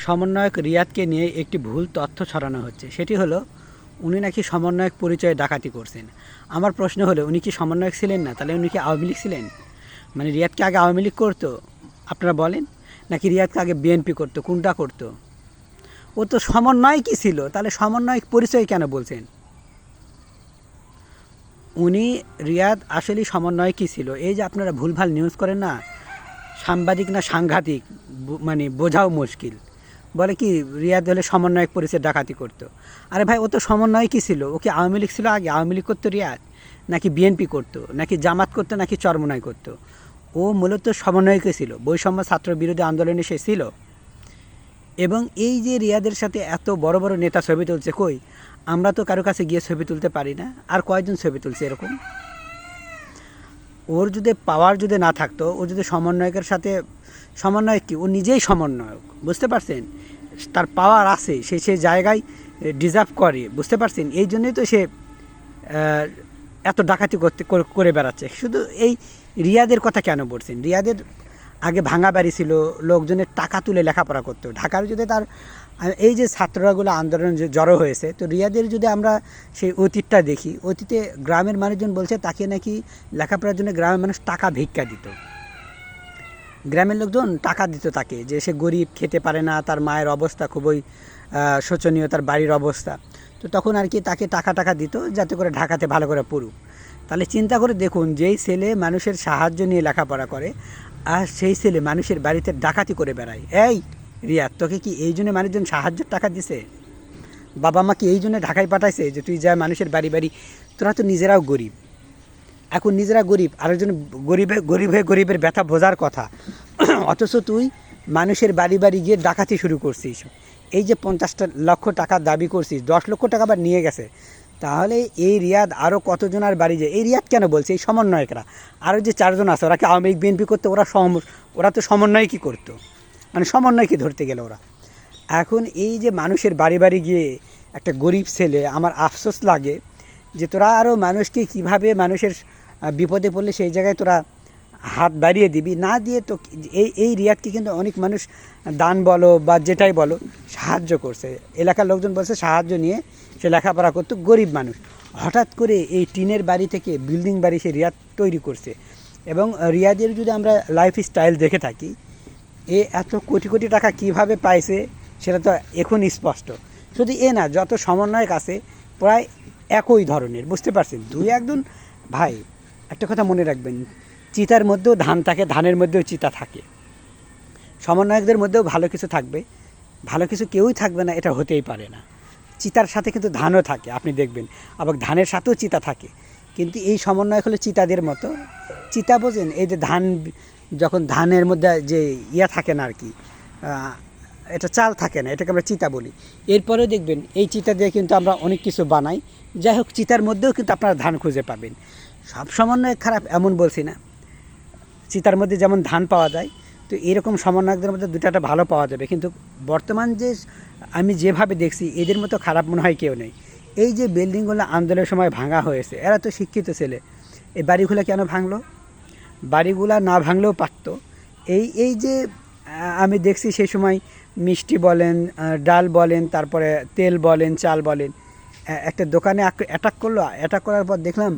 সমন্বয়ক রিয়াদকে নিয়ে একটি ভুল তথ্য ছড়ানো হচ্ছে। সেটি হলো উনি নাকি সমন্বয়ক পরিচয়ে ডাকাতি করছেন। আমার প্রশ্ন হলো উনি কি সমন্বয়ক ছিলেন না? তাহলে উনি কি আওয়ামী লীগ ছিলেন? মানে রিয়াদকে আগে আওয়ামী লীগ করতো আপনারা বলেন, নাকি রিয়াদকে আগে বিএনপি করতো? কোনটা করতো? ও তো সমন্বয়কই ছিল, তাহলে সমন্বয়ক পরিচয় কেন বলছেন? উনি রিয়াদ আসলেই সমন্বয়কই ছিল। এই যে আপনারা ভুলভাল নিউজ করেন না, সাংবাদিক না সাংঘাতিক, মানে বোঝাও মুশকিল। বলে কি রিয়াদ হলে সমন্বয়ক পরিচয় ডাকাতি করতো। আরে ভাই, ও তো সমন্বয়কই ছিল। ও কি আওয়ামী লীগ ছিল আগে? আওয়ামী লীগ করতো রিয়াদ, নাকি বিএনপি করতো, নাকি জামাত করতো, নাকি চরমোনাই করতো? ও মূলত সমন্বয়কই ছিল। বৈষম্য ছাত্র বিরোধী আন্দোলনে সে ছিল। এবং এই যে রিয়াদের সাথে এত বড় বড় নেতা ছবি তুলছে, কই আমরা তো কারো কাছে গিয়ে ছবি তুলতে পারি না। আর কয়েকজন ছবি তুলছে এরকম? ওর যদি পাওয়ার যদি না থাকতো, ও যদি সমন্বয়কের সাথে, সমন্বয়ক কি ও নিজেই সমন্বয়ক, বুঝতে পারছেন? তার পাওয়ার আছে, সে সেই জায়গায় ডিজার্ভ করে, বুঝতে পারছেন? এই জন্যই তো সে এত ডাকাতি করে বেড়াচ্ছে। শুধু এই রিয়াদের কথা কেন বলছেন? রিয়াদের আগে ভাঙা বাড়ি ছিল, লোকজনের টাকা তুলে লেখাপড়া করতো। ঢাকার যদি তার এই যে ছাত্ররাগুলো আন্দোলন যে জড়ো হয়েছে, তো রিয়াদের যদি আমরা সেই অতীতটা দেখি, অতীতে গ্রামের মানুষজন বলছে তাকে নাকি লেখাপড়ার জন্য গ্রামের মানুষ টাকা ভিক্ষা দিত। গ্রামের লোকজন টাকা দিত তাকে, যে সে গরিব, খেতে পারে না, তার মায়ের অবস্থা খুবই শোচনীয়, তার বাড়ির অবস্থা। তো তখন আর কি তাকে টাকা দিত যাতে করে ঢাকাতে ভালো করে পড়ুক। তাহলে চিন্তা করে দেখুন, যেই ছেলে মানুষের সাহায্য নিয়ে লেখাপড়া করে, আর সেই ছেলে মানুষের বাড়িতে ডাকাতি করে বেড়ায়। এই রিয়াদ, তোকে কি এই জন্য মানুষজন সাহায্যের টাকা দিছে? বাবা মা কি এই জন্য ঢাকায় পাঠাইছে যে তুই যা মানুষের বাড়ি বাড়ি? তোরা তো নিজেরাও গরিব, এখন নিজেরা গরিব, আরেকজন গরিবের ব্যথা বোঝার কথা। অথচ তুই মানুষের বাড়ি বাড়ি গিয়ে ডাকাতি শুরু করছিস। এই যে 50 লক্ষ টাকা দাবি করছিস, 10 লক্ষ টাকা আবার নিয়ে গেছে। তাহলে এই রিয়াদ আরও কতজনের বাড়ি যায়? এই রিয়াদ কেন বলছে এই সমন্বয়করা, আরও যে 4 জন আছে, ওরা কি আওয়ামী লীগ বিএনপি করতো? ওরা তো সমন্বয় কী করতো, মানে সমন্বয় কি ধরতে গেলে ওরা। এখন এই যে মানুষের বাড়ি বাড়ি গিয়ে একটা গরিব ছেলে, আমার আফসোস লাগে যে তোরা আরও মানুষকে কিভাবে মানুষের বিপদে পড়লে সেই জায়গায় তোরা হাত বাড়িয়ে দিবি, না দিয়ে তো এই রিয়াদকে কিন্তু অনেক মানুষ দান বলো বা যেটাই বলো সাহায্য করছে। এলাকার লোকজন বলছে সাহায্য নিয়ে সে লেখাপড়া করতো, গরিব মানুষ। হঠাৎ করে এই টিনের বাড়ি থেকে বিল্ডিং বাড়ি সে রিয়াদ তৈরি করছে। এবং রিয়াদের যদি আমরা লাইফ স্টাইল দেখে থাকি, এ এত কোটি কোটি টাকা কিভাবে পাইছে সেটা তো এখন স্পষ্ট। শুধু এ না, যত সমন্বয়ক আছে প্রায় একই ধরনের, বুঝতে পারছেন? দুই একজন ভাই, একটা কথা মনে রাখবেন, চিতার মধ্যেও ধান থাকে, ধানের মধ্যেও চিতা থাকে। সমন্বয়কদের মধ্যেও ভালো কিছু থাকবে, ভালো কিছু কেউই থাকবে না, এটা হতেই পারে না। চিতার সাথে কিন্তু ধানও থাকে, আপনি দেখবেন, আবার ধানের সাথেও চিতা থাকে। কিন্তু এই সমন্বয়ক হলো চিতাদের মতো। চিতা বোঝেন? এই যে ধান, যখন ধানের মধ্যে যে ইয়া থাকে না আর কি, এটা চাল থাকে না, এটাকে আমরা চিতা বলি। এরপরেও দেখবেন এই চিতা দিয়ে কিন্তু আমরা অনেক কিছু বানাই। যাই হোক, চিতার মধ্যেও কিন্তু আপনারা ধান খুঁজে পাবেন। সব সমন্বয় খারাপ এমন বলছি না, চিতার মধ্যে যেমন ধান পাওয়া যায়, তো এরকম সমন্বয়কদের মধ্যে দুটাটা ভালো পাওয়া যাবে। কিন্তু বর্তমান যে আমি যেভাবে দেখছি, এদের মতো খারাপ মনে হয় কেউ নেই। এই যে বিল্ডিংগুলো আন্দোলনের সময় ভাঙা হয়েছে, এরা তো শিক্ষিত ছেলে, এই বাড়িগুলো কেন ভাঙলো? বাড়িগুলা না ভাঙলেও পারতো। এই যে আমি দেখছি সেই সময় মিষ্টি বলেন, ডাল বলেন, তারপরে তেল বলেন, চাল বলেন, একটা দোকানে অ্যাটাক করলো। অ্যাটাক করার পর দেখলাম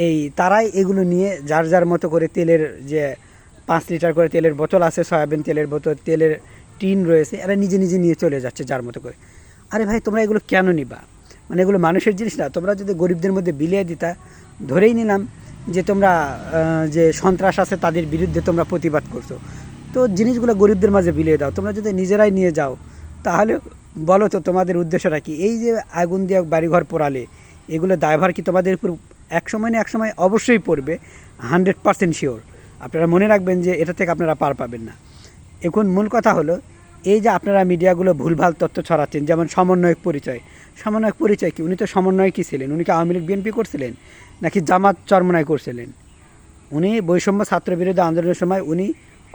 এই তারাই এগুলো নিয়ে যার যার মতো করে, তেলের যে 5 লিটার করে তেলের বোতল আছে, সয়াবিন তেলের বোতল, তেলের টিন রয়েছে, এরা নিজে নিজে নিয়ে চলে যাচ্ছে যার মতো করে। আরে ভাই, তোমরা এগুলো কেন নিবা? মানে এগুলো মানুষের জিনিস না? তোমরা যদি গরিবদের মধ্যে বিলিয়ে দিতা, ধরেই নিলাম যে তোমরা যে সন্ত্রাস আছে তাদের বিরুদ্ধে তোমরা প্রতিবাদ করছো, তো জিনিসগুলো গরিবদের মাঝে বিলিয়ে দাও। তোমরা যদি নিজেরাই নিয়ে যাও, তাহলে বলো তো তোমাদের উদ্দেশ্যটা কি? এই যে আগুন দিয়ে বাড়িঘর পোড়ালে, এগুলো দায়ভার কি তোমাদের উপর এক সময় না এক সময় অবশ্যই পড়বে, 100% শিওর। আপনারা মনে রাখবেন যে এটা থেকে আপনারা পার পাবেন না। এখন মূল কথা হলো, এই যে আপনারা মিডিয়াগুলো ভুলভাল তথ্য ছড়াচ্ছেন, যেমন সমন্বয়ক পরিচয়। সমন্বয়ক পরিচয় কি? উনি তো সমন্বয়কই ছিলেন। উনি কি আওয়ামী লীগ বিএনপি করছিলেন, নাকি জামাত চরমোনাই করছিলেন? উনি বৈষম্য ছাত্র বিরোধী আন্দোলনের সময় উনি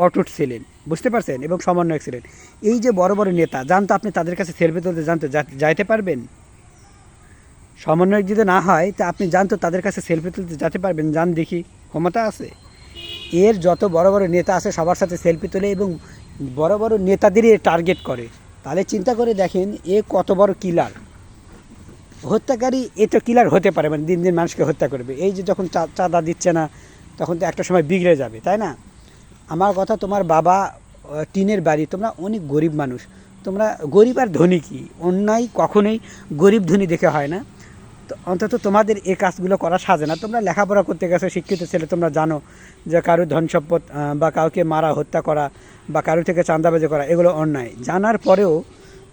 অটুট ছিলেন, বুঝতে পারছেন, এবং সমন্বয়ক ছিলেন। এই যে বড় বড় নেতা, জানতো আপনি তাদের কাছে সেলফি তুলতে জানতো যাইতে পারবেন? সমন্বয়ক যদি না হয় তা আপনি জানতো তাদের কাছে সেলফি তুলতে যেতে পারবেন? যান দেখি, ক্ষমতা আছে? এর যত বড় বড় নেতা আছে সবার সাথে সেলফি তোলে এবং বড় বড় নেতাদেরই টার্গেট করে। তাহলে চিন্তা করে দেখেন এ কত বড় কিলার, হত্যাকারী। এ তো কিলার হতে পারে, মানে দিন দিন মানুষকে হত্যা করবে। এই যে যখন চাঁদা দিচ্ছে না, তখন তো একটা সময় বিগড়ে যাবে, তাই না? আমার কথা, তোমার বাবা টিনের বাড়ি, তোমরা অনেক গরিব মানুষ, তোমরা গরিব আর ধনী কি, অন্যায় কখনোই গরিব ধনী দেখে হয় না। তো অন্তত তোমাদের এই কাজগুলো করা সাজে না। তোমরা লেখাপড়া করতে গেছো, শিক্ষিত ছেলে, তোমরা জানো যে কারো ধন সম্পদ বা কাউকে মারা, হত্যা করা বা কারো থেকে চাঁদাবাজি করা এগুলো অন্যায়। জানার পরেও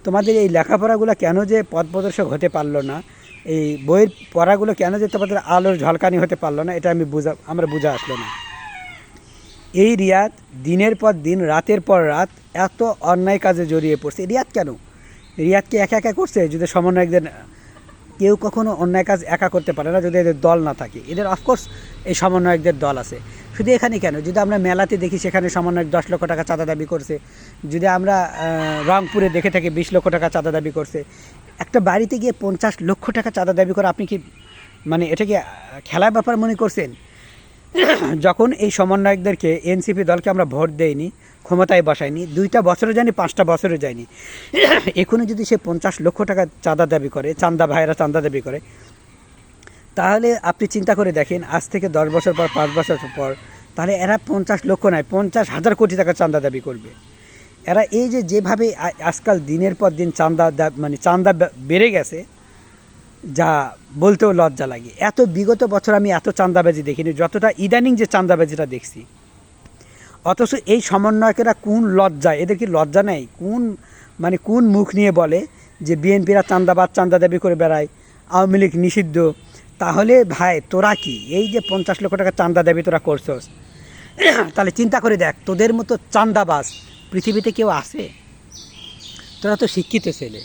তোমাদের এই লেখাপড়াগুলো কেন যে পথ প্রদর্শক হতে পারলো না, এই বইয়ের পড়াগুলো কেন যে তোমাদের আলোর ঝলকানি হতে পারলো না, এটা আমরা বোঝা আসলো না। এই রিয়াদ দিনের পর দিন, রাতের পর রাত এত অন্যায় কাজে জড়িয়ে পড়ছে। রিয়াদ কেন, রিয়াদকে একা একা করছে? যদি সমন্বয়কদের, কেউ কখনো অন্যায় কাজ একা করতে পারে না যদি এদের দল না থাকে। এদের অফকোর্স এই সমন্বয়কদের দল আছে। শুধু এখানে কেন, যদি আমরা মেলাতে দেখি সেখানে সমন্বয়ক 10 লক্ষ টাকা চাঁদা দাবি করছে, যদি আমরা রংপুরে দেখে থাকি 20 লক্ষ টাকা চাঁদা দাবি করছে। একটা বাড়িতে গিয়ে 50 লক্ষ টাকা চাঁদা দাবি করে আপনি কি, মানে এটা কি খেলার ব্যাপার মনে করছেন? যখন এই সমন্বয়কদেরকে, এনসিপি দলকে আমরা ভোট দেইনি, ক্ষমতায় বসায়নি, 2টা বছরও যায়নি, 5টা বছরও যায়নি, এখনও যদি সে 50 লক্ষ টাকা চাঁদা দাবি করে, চাঁদা ভাইয়েরা চাঁদা দাবি করে, তাহলে আপনি চিন্তা করে দেখেন আজ থেকে 10 বছর পর, 5 বছর পর, তাহলে এরা 50 লক্ষ নয়, 50,000 কোটি টাকা চাঁদা দাবি করবে। এরা এই যে যেভাবে আজকাল দিনের পর দিন মানে চাঁদা বেড়ে গেছে, যা বলতেও লজ্জা লাগে। এত বিগত বছর আমি এত চাঁদাবাজি দেখিনি যতটা ইদানিং যে চাঁদাবাজিটা দেখছি। অথচ এই সমন্বয়কেরা কোন লজ্জা, এদের কি লজ্জা নেই? কোন মুখ নিয়ে বলে যে বিএনপিরা চাঁদাবাজ, চাঁদা দাবি করে বেড়ায়, আওয়ামী লীগ নিষিদ্ধ? তাহলে ভাই তোরা কি এই যে 50 লক্ষ টাকা চাঁদা দাবি তোরা করছস, তাহলে চিন্তা করে দেখ, তোদের মতো চাঁদাবাজ পৃথিবীতে কেউ আছে? তোরা তো শিক্ষিত ছেলে,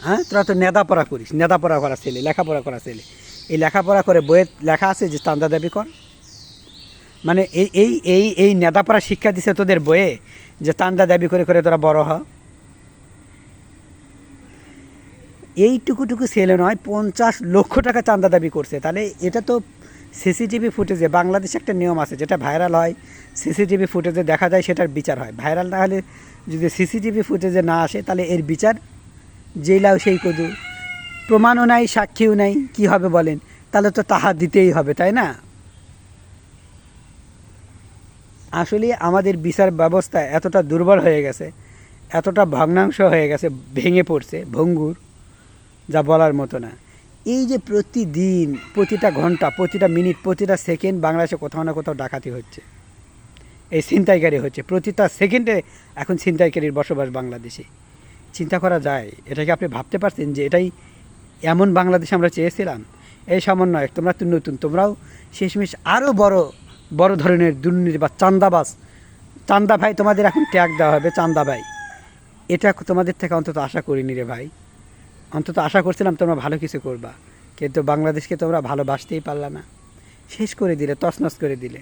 হ্যাঁ, তোরা তো নেদাপড়া করিস, নেদাপড়া করা ছেলে, লেখাপড়া করা ছেলে। এই লেখাপড়া করে বইয়ে লেখা আছে যে চাঁদা দাবি কর, মানে এই এই এই এই নেদাপড়া শিক্ষা দিছে তোদের বইয়ে যে চাঁদা দাবি করে করে তোরা বড় হ? এইটুকুটুকু ছেলে নয়, 50 লক্ষ টাকা চাঁদা দাবি করছে। তাহলে এটা তো সিসিটিভি ফুটেজে, বাংলাদেশে একটা নিয়ম আছে, যেটা ভাইরাল হয় সিসিটিভি ফুটেজে দেখা যায় সেটার বিচার হয়। ভাইরাল না হলে, যদি সিসিটিভি ফুটেজে না আসে, তাহলে এর বিচার জেলাও সেই কদু, প্রমাণও নাই, সাক্ষীও নাই, কি হবে বলেন? তাহলে তো তাহা দিতেই হবে, তাই না? আসলে আমাদের বিচার ব্যবস্থা এতটা দুর্বল হয়ে গেছে, এতটা ভগ্নাংশ হয়ে গেছে, ভেঙে পড়ছে, ভঙ্গুর, যা বলার মতো না। এই যে প্রতিদিন, প্রতিটা ঘন্টা, প্রতিটা মিনিট, প্রতিটা সেকেন্ড বাংলাদেশে কোথাও না কোথাও ডাকাতি হচ্ছে, এই ছিনতাইকারী হচ্ছে, প্রতিটা সেকেন্ডে এখন ছিনতাইকারীর বসবাস বাংলাদেশে। চিন্তা করা যায়? এটাকে আপনি ভাবতে পারছেন যে এটাই এমন বাংলাদেশ আমরা চেয়েছিলাম? এই সমন্বয়ক, তোমরা তো নতুন, তোমরাও শেষমেশ আরও বড় বড় ধরনের দুর্নীতি বা চাঁদাবাজ, চাঁদা ভাই তোমাদের এখন ট্যাগ দেওয়া হবে, চাঁদা ভাই। এটা তোমাদের থেকে অন্তত আশা করিনি রে ভাই। অন্তত আশা করছিলাম তোমরা ভালো কিছু করবা, কিন্তু বাংলাদেশকে তোমরা ভালোবাসতেই পারলা না, শেষ করে দিলে, তছনছ করে দিলে।